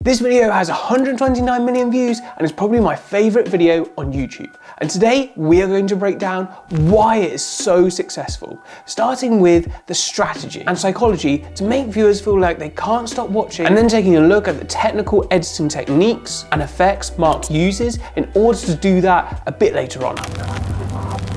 This video has 129 million views and is probably my favorite video on YouTube. And today we are going to break down why it is so successful, starting with the strategy and psychology to make viewers feel like they can't stop watching, and then taking a look at the technical editing techniques and effects Mark uses in order to do that a bit later on.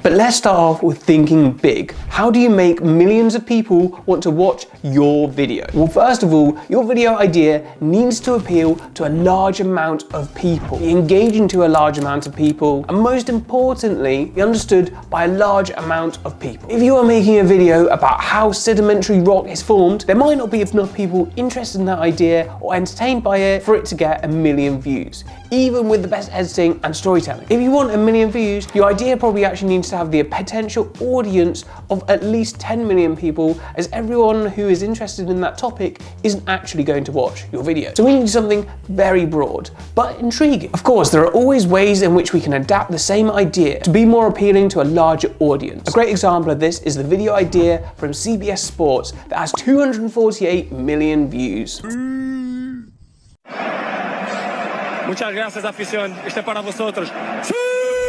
But let's start off with thinking big. How do you make millions of people want to watch your video? Well, first of all, your video idea needs to appeal to a large amount of people, be engaging to a large amount of people, and most importantly, be understood by a large amount of people. If you are making a video about how sedimentary rock is formed, there might not be enough people interested in that idea or entertained by it for it to get 1 million views, even with the best editing and storytelling. If you want 1 million views, your idea probably actually needs to have the potential audience of at least 10 million people, as everyone who is interested in that topic isn't actually going to watch your video. So we need something very broad, but intriguing. Of course, there are always ways in which we can adapt the same idea to be more appealing to a larger audience. A great example of this is the video idea from CBS Sports that has 248 million views. Muchas gracias, afición. Este para vosotros.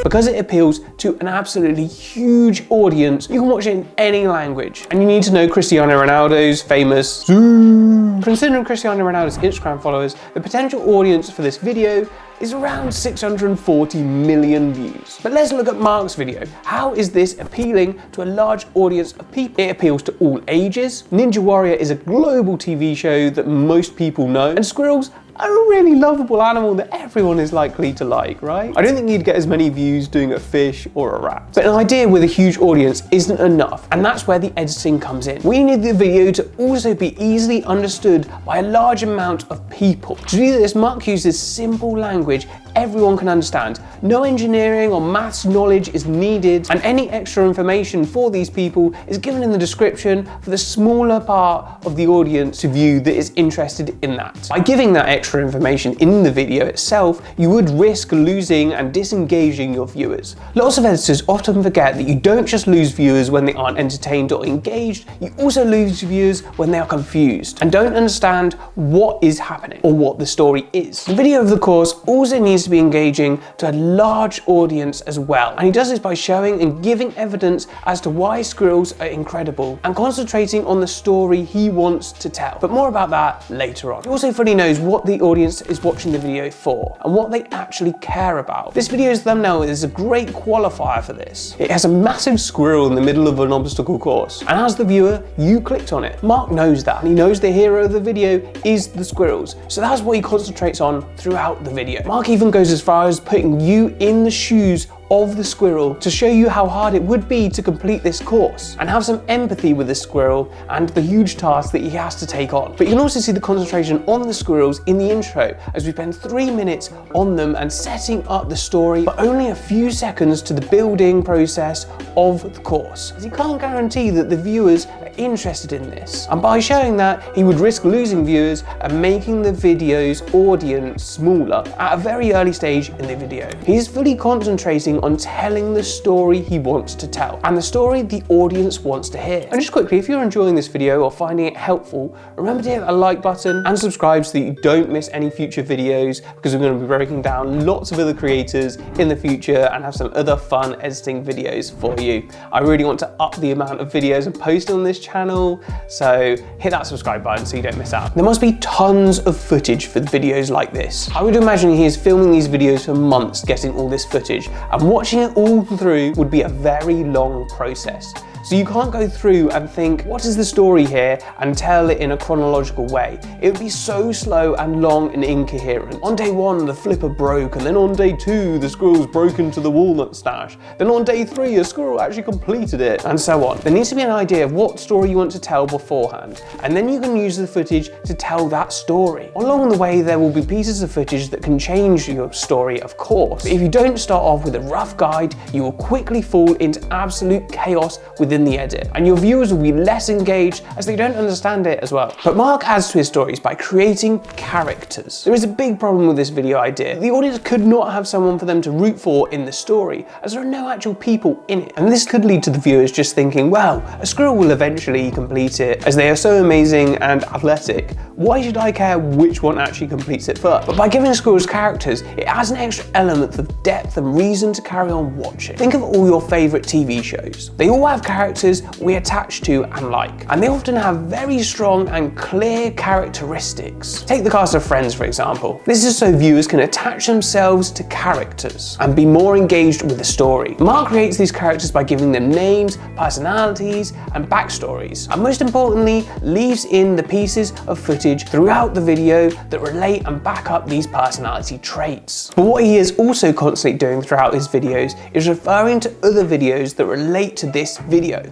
Because it appeals to an absolutely huge audience, you can watch it in any language. And you need to know Cristiano Ronaldo's famous Zoom. Considering Cristiano Ronaldo's Instagram followers, the potential audience for this video is around 640 million views. But let's look at Mark's video. How is this appealing to a large audience of people? It appeals to all ages. Ninja Warrior is a global TV show that most people know, and squirrels are a really lovable animal that everyone is likely to like, right? I don't think you'd get as many views doing a fish or a rat. But an idea with a huge audience isn't enough, and that's where the editing comes in. We need the video to also be easily understood by a large amount of people. To do this, Mark uses simple language everyone can understand. No engineering or maths knowledge is needed, and any extra information for these people is given in the description for the smaller part of the audience to view that is interested in that. By giving that extra information in the video itself, you would risk losing and disengaging your viewers. Lots of editors often forget that you don't just lose viewers when they aren't entertained or engaged, you also lose viewers when they are confused and don't understand what is happening or what the story is. The video of the course also needs to be engaging to a large audience as well, and he does this by showing and giving evidence as to why squirrels are incredible and concentrating on the story he wants to tell. But more about that later on. He also fully knows what the audience is watching the video for and what they actually care about. This video's thumbnail is a great qualifier for this. It has a massive squirrel in the middle of an obstacle course, and as the viewer, you clicked on it. Mark knows that, and he knows the hero of the video is the squirrels, so that's what he concentrates on throughout the video. Mark even goes as far as putting you in the shoes of the squirrel to show you how hard it would be to complete this course, and have some empathy with the squirrel and the huge task that he has to take on. But you can also see the concentration on the squirrels in the intro, as we spend 3 minutes on them and setting up the story, but only a few seconds to the building process of the course, as he can't guarantee that the viewers are interested in this. And by showing that, he would risk losing viewers and making the video's audience smaller at a very early stage in the video. He's fully concentrating on telling the story he wants to tell, and the story the audience wants to hear. And just quickly, if you're enjoying this video or finding it helpful, remember to hit that like button and subscribe so that you don't miss any future videos, because we're going to be breaking down lots of other creators in the future and have some other fun editing videos for you. I really want to up the amount of videos I'm posting on this channel, so hit that subscribe button so you don't miss out. There must be tons of footage for videos like this. I would imagine he is filming these videos for months, getting all this footage, and watching it all through would be a very long process. So you can't go through and think, what is the story here, and tell it in a chronological way. It would be so slow and long and incoherent. On day 1, the flipper broke, and then on day 2, the squirrel's broke into the walnut stash. Then on day 3, a squirrel actually completed it, and so on. There needs to be an idea of what story you want to tell beforehand, and then you can use the footage to tell that story. Along the way, there will be pieces of footage that can change your story, of course. But if you don't start off with a rough guide, you will quickly fall into absolute chaos with within the edit, and your viewers will be less engaged as they don't understand it as well. But Mark adds to his stories by creating characters. There is a big problem with this video idea. The audience could not have someone for them to root for in the story, as there are no actual people in it. And this could lead to the viewers just thinking, well, a squirrel will eventually complete it, as they are so amazing and athletic. Why should I care which one actually completes it first? But by giving squirrels characters, it adds an extra element of depth and reason to carry on watching. Think of all your favourite TV shows. They all have characters we attach to and like, and they often have very strong and clear characteristics. Take the cast of Friends, for example. This is so viewers can attach themselves to characters and be more engaged with the story. Mark creates these characters by giving them names, personalities, and backstories, and most importantly, leaves in the pieces of footage throughout the video that relate and back up these personality traits. But what he is also constantly doing throughout his videos is referring to other videos that relate to this video.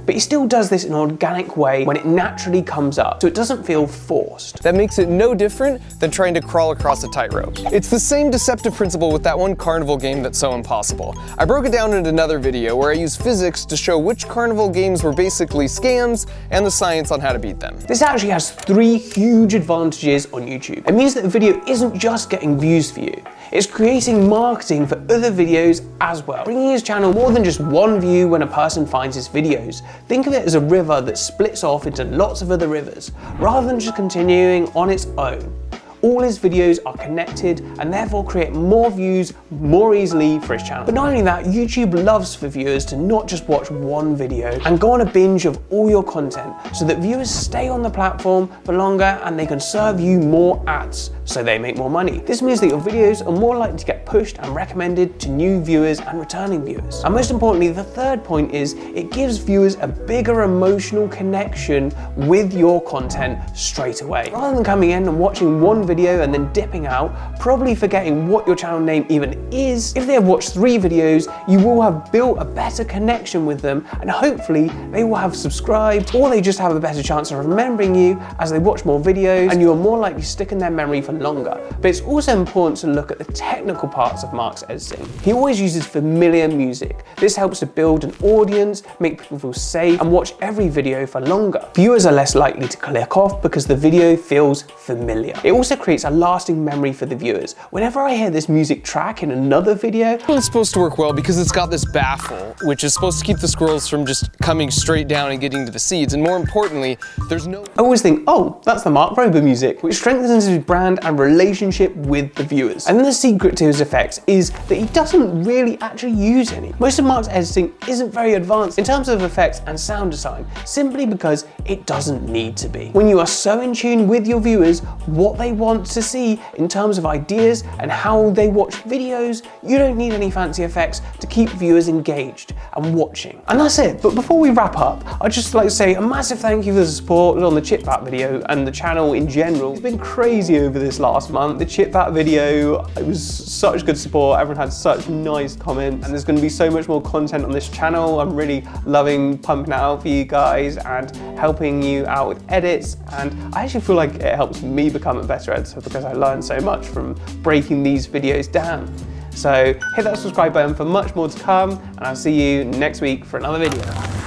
But he still does this in an organic way when it naturally comes up, so it doesn't feel forced. That makes it no different than trying to crawl across a tightrope. It's the same deceptive principle with that one carnival game that's so impossible. I broke it down in another video where I used physics to show which carnival games were basically scams and the science on how to beat them. This actually has 3 huge advantages on YouTube. It means that the video isn't just getting views for you, it's creating marketing for other videos as well, bringing his channel more than just one view when a person finds his videos. Think of it as a river that splits off into lots of other rivers, rather than just continuing on its own. All his videos are connected and therefore create more views more easily for his channel. But not only that, YouTube loves for viewers to not just watch one video and go on a binge of all your content, so that viewers stay on the platform for longer and they can serve you more ads so they make more money. This means that your videos are more likely to get pushed and recommended to new viewers and returning viewers. And most importantly, the third point is it gives viewers a bigger emotional connection with your content straight away. Rather than coming in and watching one video and then dipping out, probably forgetting what your channel name even is, if they have watched 3 videos, you will have built a better connection with them, and hopefully they will have subscribed, or they just have a better chance of remembering you as they watch more videos, and you are more likely to stick in their memory for longer. But it's also important to look at the technical parts of Mark's editing. He always uses familiar music. This helps to build an audience, make people feel safe, and watch every video for longer. Viewers are less likely to click off because the video feels familiar. It also creates a lasting memory for the viewers. Whenever I hear this music track in another video, It's supposed to work well because it's got this baffle, which is supposed to keep the squirrels from just coming straight down and getting to the seeds. And more importantly, there's no... I always think, oh, that's the Mark Rober music, which strengthens his brand and relationship with the viewers. And then the secret to his effects is that he doesn't really actually use any. Most of Mark's editing isn't very advanced in terms of effects and sound design, simply because it doesn't need to be. When you are so in tune with your viewers, what they want to see in terms of ideas and how they watch videos, you don't need any fancy effects to keep viewers engaged and watching. And that's it. But before we wrap up, I'd just like to say a massive thank you for the support on the chip vat video and the channel in general. It's been crazy over this last month. The chip vat video, it was such good support. Everyone had such nice comments, and there's going to be so much more content on this channel. I'm really loving pumping it out for you guys and helping you out with edits, and I actually feel like it helps me become a better editor because I learned so much from breaking these videos down. So hit that subscribe button for much more to come, and I'll see you next week for another video.